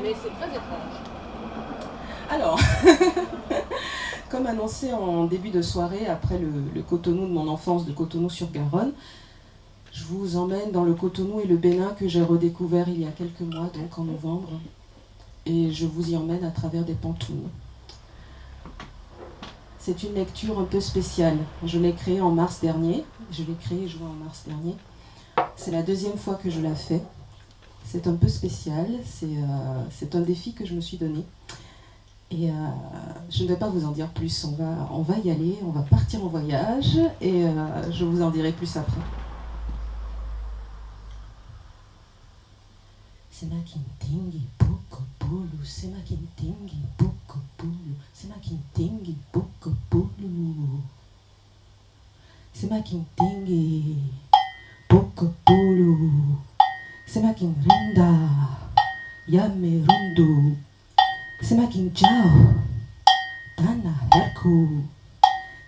Mais c'est très étrange. Alors, comme annoncé en début de soirée, après le Cotonou de mon enfance, de Cotonou-sur-Garonne, je vous emmène dans le Cotonou et le Bénin que j'ai redécouvert il y a quelques mois, donc en novembre. Et je vous y emmène à travers des pantounes. C'est une lecture un peu spéciale. Je l'ai créée en mars dernier. Je l'ai créée et jouée en mars dernier. C'est la deuxième fois que je la fais. C'est un peu spécial. C'est un défi que je me suis donné. Et je ne vais pas vous en dire plus. On va y aller. On va partir en voyage. Et je vous en dirai plus après. Sema kintingi buko bulu, sema kintingi buko bulu, sema kintingi buko bulu, sema kintingi buko bulu, sema kinrinda yame rundu, sema kinjao tana herku,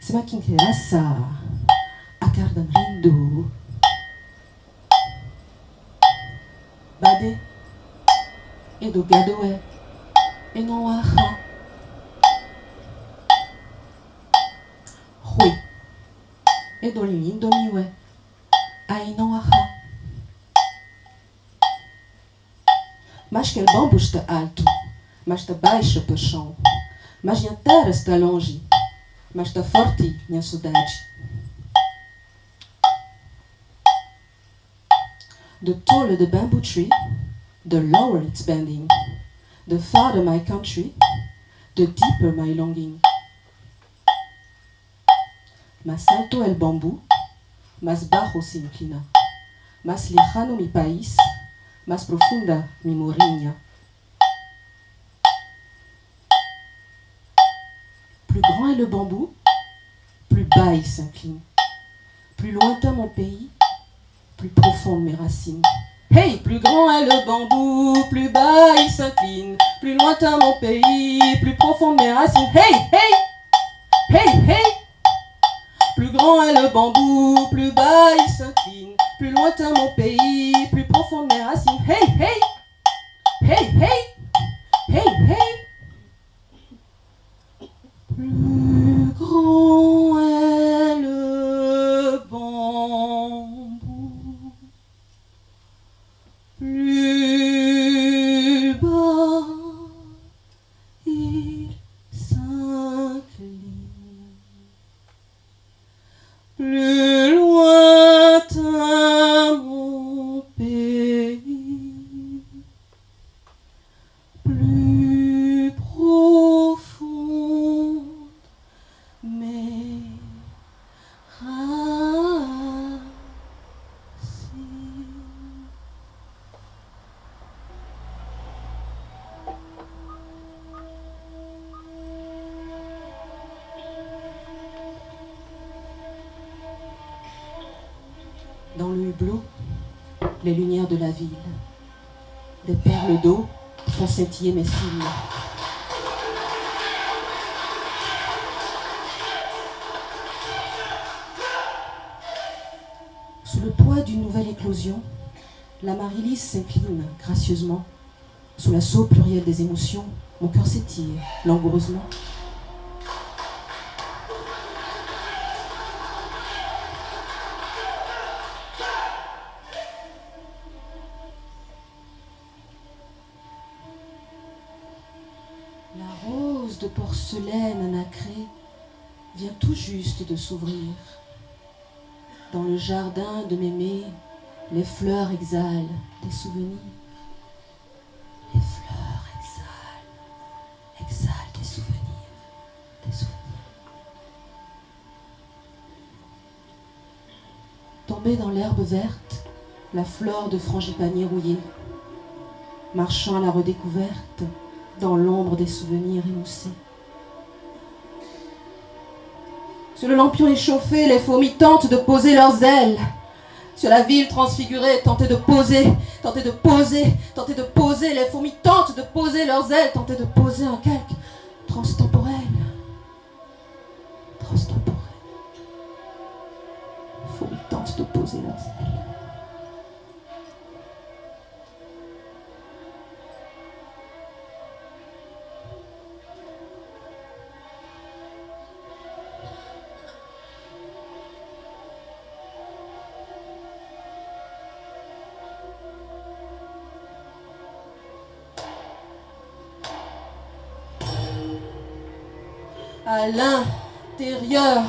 sema kinkerasa akardan rindu, bade Edo gadoe, eno waha. Hui, edo lindo miwe, aino waha. Mas quel bambu está alto, mas está baixo para o chão. Mas minha terra está longe, mas está forte minha saudade. The taller the bamboo tree, the lower its bending. The farther my country, the deeper my longing. Más alto el bambú, más bajo se inclina. Más lejano mi país, más profunda mi moriña. Plus grand est le bambou, plus bas il s'incline. Plus lointain mon pays, plus profondes mes racines. Hey, plus grand est le bambou, plus bas il s'incline. Plus lointain mon pays, plus profondes mes racines. Hey, hey, hey, hey. Plus grand est le bambou, plus bas il s'incline. Plus lointain mon pays, plus profondes mes racines. Hey, hey, hey, hey, hey, hey. Plus grand est le bambou, plus bas il s'incline. Plus lointain mon pays, plus profond mes racines. Dans le hublot, les lumières de la ville. Des perles d'eau font scintiller mes cils. Sous le poids d'une nouvelle éclosion, l'Amaryllis s'incline gracieusement. Sous l'assaut pluriel des émotions, mon cœur s'étire langoureusement. La rose de porcelaine nacrée vient tout juste de s'ouvrir. Dans le jardin de mémé, les fleurs exhalent des souvenirs. Les fleurs exhalent des souvenirs, des souvenirs. Tombée dans l'herbe verte, la fleur de frangipanier rouillé, marchant à la redécouverte, dans l'ombre des souvenirs émoussés. Sur le lampion échauffé, les fourmis tentent de poser leurs ailes. Sur la ville transfigurée, tenter de poser, tenter de poser, tenter de poser. Les fourmis tentent de poser leurs ailes, tenter de poser un calque transtemporel. Transtemporel. Les fourmis tentent de poser leurs ailes. à l'intérieur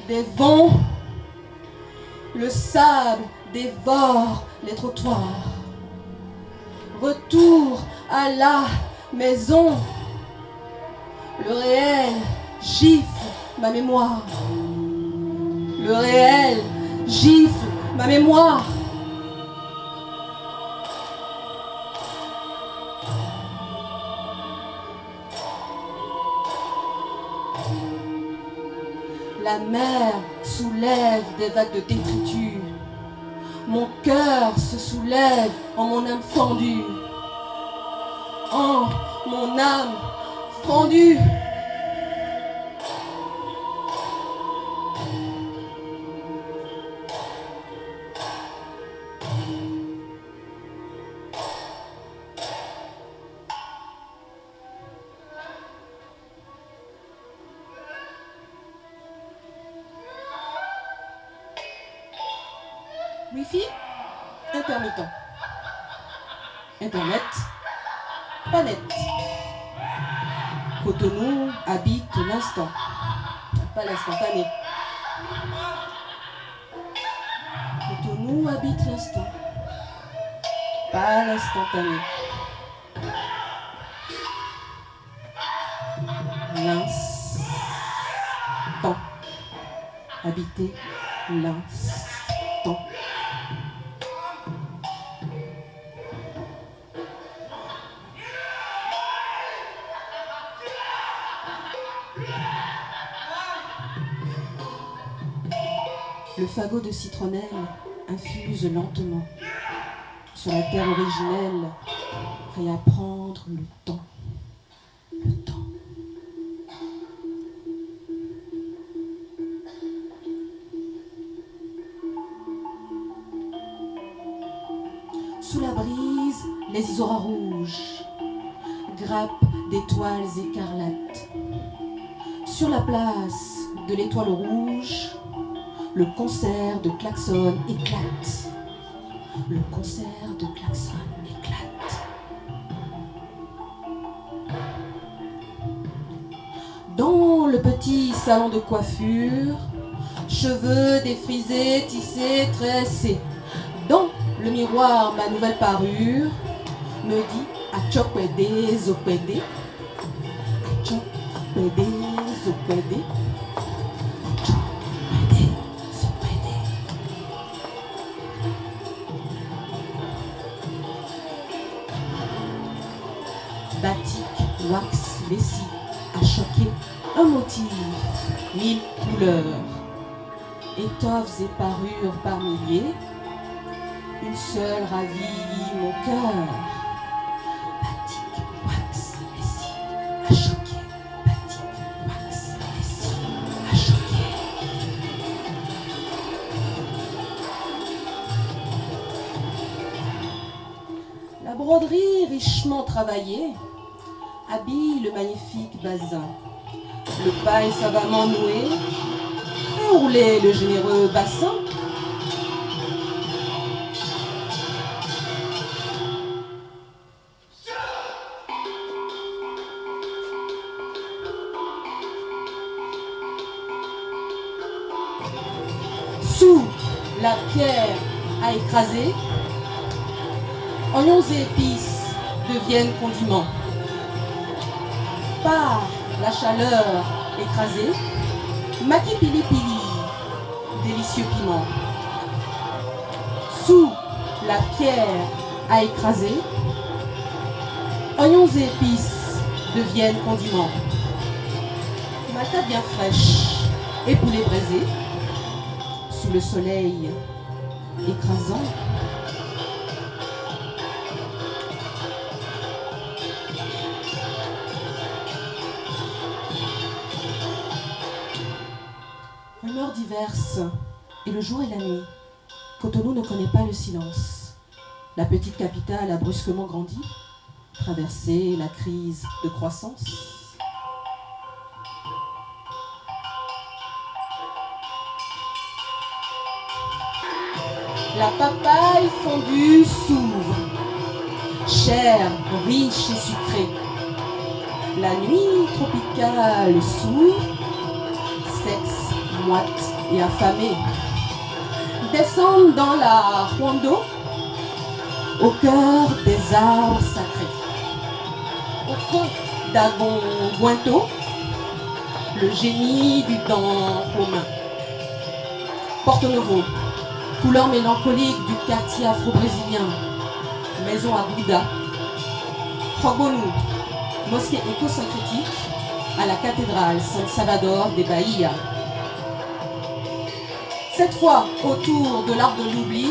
des vents. Le sable dévore les trottoirs. Retour à la maison. Le réel gifle ma mémoire. Le réel gifle ma mémoire. La mer soulève des vagues de détritus. Mon cœur se soulève en mon âme fendue. En mon âme fendue. Wi-Fi intermittent. Internet, pas net. Cotonou habite l'instant, pas l'instantané. Cotonou habite l'instant, pas l'instantané. L'instant, habiter l'instant. Le fagot de citronnelle infuse lentement sur la terre originelle, réapprendre le temps. Le temps. Sous la brise, les isoras rouges, grappes d'étoiles écarlates. Sur la place de l'étoile rouge, le concert de klaxon éclate. Le concert de klaxon éclate. Dans le petit salon de coiffure, cheveux défrisés, tissés, tressés. Dans le miroir, ma nouvelle parure me dit Achopede, zopede. Achopede, zopede. Batik, wax, vessie, a choqué un motif, 1000 couleurs, étoffes et parures par milliers, une seule ravit mon cœur. Batik, wax, vessie, a choqué, batik, wax, vessie, a choqué. La broderie richement travaillée habille le magnifique bazin. Le paille savamment noué fait rouler le généreux bassin. Sous la pierre à écraser, oignons et épices deviennent condiments. Par la chaleur écrasée, maki pili pili, délicieux piment. Sous la pierre à écraser, oignons et épices deviennent condiments. Mata bien fraîche et poulet braisé, sous le soleil écrasant. Rumeurs diverses, et le jour et la nuit. Cotonou ne connaît pas le silence. La petite capitale a brusquement grandi, traversé la crise de croissance. La papaye fondue s'ouvre, chère, riche et sucrée. La nuit tropicale s'ouvre, sexe moite et affamé, descendent dans la Huando, au cœur des arbres sacrés. Au fond d'Agon-Guinto, le génie du temps romain. Porto Novo, couleur mélancolique du quartier afro-brésilien, maison à Bouddha. Rogonou, mosquée éco-syncrétique à la cathédrale San Salvador de Bahia. Cette fois autour de l'arbre de l'oubli,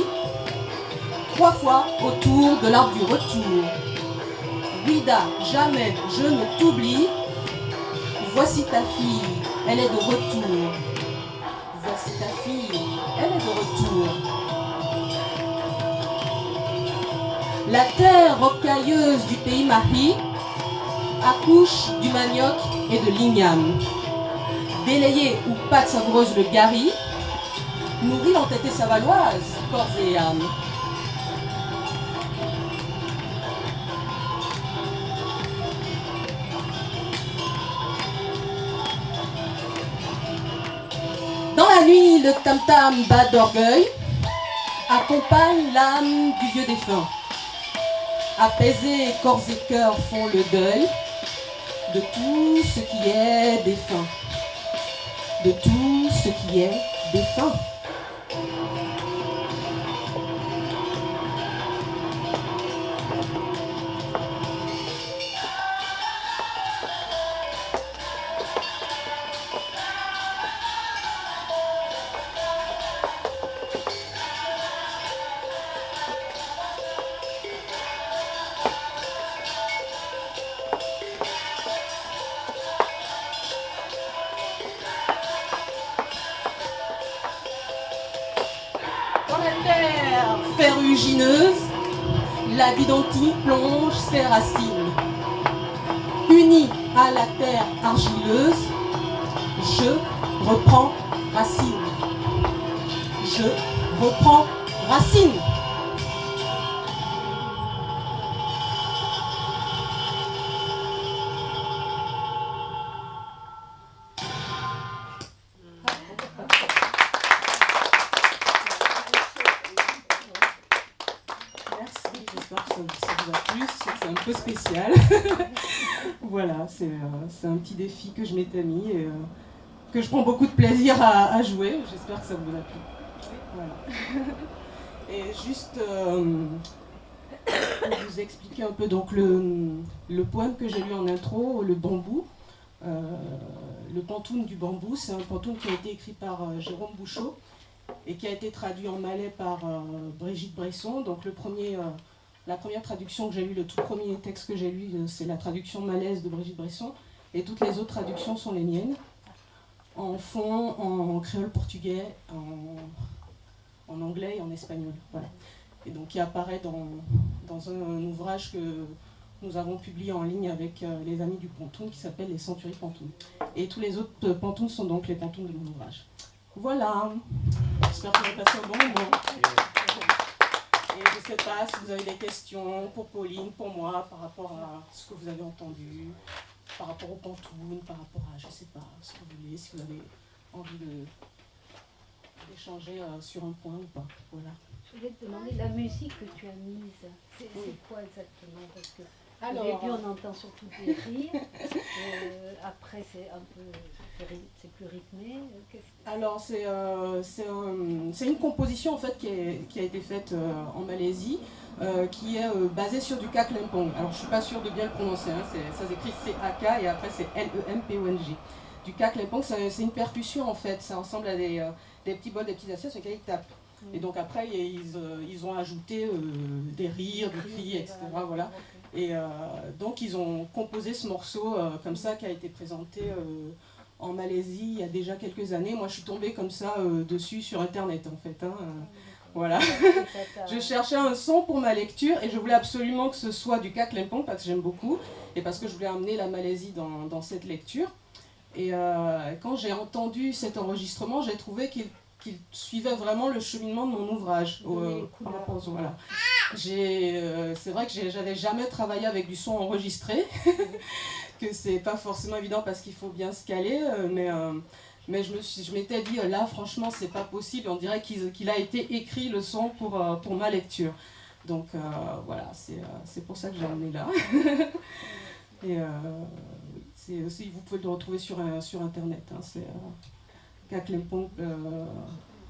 3 fois autour de l'arbre du retour. Guida, jamais je ne t'oublie. Voici ta fille, elle est de retour. Voici ta fille, elle est de retour. La terre rocailleuse du pays Mahi accouche du manioc et de l'igname. Délayé ou pâte savoureuse le gari, nourrit l'entêtée savaloise, corps et âme. Dans la nuit, le tam-tam bat d'orgueil accompagne l'âme du vieux défunt. Apaisés, corps et cœurs font le deuil de tout ce qui est défunt. De tout ce qui est défunt. Ferrugineuse, la bidontie plonge ses racines. Unie à la terre argileuse, je reprends racine. Je reprends racine. C'est un peu spécial. Voilà, c'est un petit défi que je m'étais mis et que je prends beaucoup de plaisir à jouer. J'espère que ça vous a plu. Voilà. Et juste pour vous expliquer un peu donc le poème que j'ai lu en intro, le bambou, le pantoum du bambou, c'est un pantoum qui a été écrit par Jérôme Bouchot et qui a été traduit en malais par Brigitte Bresson. Donc la première traduction que j'ai lue, le tout premier texte que j'ai lu, c'est la traduction malaise de Brigitte Bresson, et toutes les autres traductions sont les miennes, en fond, en créole portugais, en anglais et en espagnol. Voilà. Et donc qui apparaît dans un ouvrage que nous avons publié en ligne avec les amis du pantoum qui s'appelle Les Centuries Pantoum. Et tous les autres pantoums sont donc les pantoums de mon ouvrage. Voilà, j'espère que vous avez passé un bon moment. Et je ne sais pas si vous avez des questions pour Pauline, pour moi, par rapport à ce que vous avez entendu, par rapport au pantoum, par rapport à, je ne sais pas, ce que vous voulez, si vous avez envie d'échanger sur un point ou pas. Voilà. Je voulais te demander, la musique que tu as mise, c'est quoi exactement? Parce que alors, au début, on entend surtout des rires, après c'est un peu, c'est plus rythmé. Alors c'est une composition en fait qui a été faite en Malaisie, qui est basée sur du kak lempong. Alors je suis pas sûre de bien le prononcer, hein, ça s'écrit C-A-K et après c'est L-E-M-P-O-N-G. Du kak lempong, c'est une percussion en fait, ça ressemble à des petits bols, des petites assiettes sur lesquels ils tapent. Et donc après ils ont ajouté des rires, des cris, etc. Voilà. Et donc ils ont composé ce morceau comme ça qui a été présenté en Malaisie il y a déjà quelques années. Moi je suis tombée comme ça dessus sur internet en fait. Hein, voilà. Je cherchais un son pour ma lecture et je voulais absolument que ce soit du kak lempong parce que j'aime beaucoup et parce que je voulais amener la Malaisie dans cette lecture. Et quand j'ai entendu cet enregistrement, j'ai trouvé qu'il suivait vraiment le cheminement de mon ouvrage. Voilà. C'est vrai que j'avais jamais travaillé avec du son enregistré, que c'est pas forcément évident parce qu'il faut bien se caler, mais Mais je m'étais dit, là, franchement, c'est pas possible. On dirait qu'il a été écrit le son pour ma lecture. Donc voilà, c'est pour ça que j'ai emmené là. Et oui, c'est aussi, vous pouvez le retrouver sur Internet. Hein, c'est Kaklempong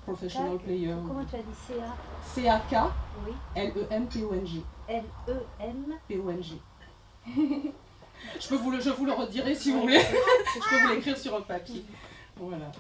Professional Player. Comment tu as dit CA? C-A-K Oui. L-E-M-P-O-N-G. L-E-M. P-O-N-G. Je vous le redirai si vous voulez. Je peux vous l'écrire sur un papier. Voilà.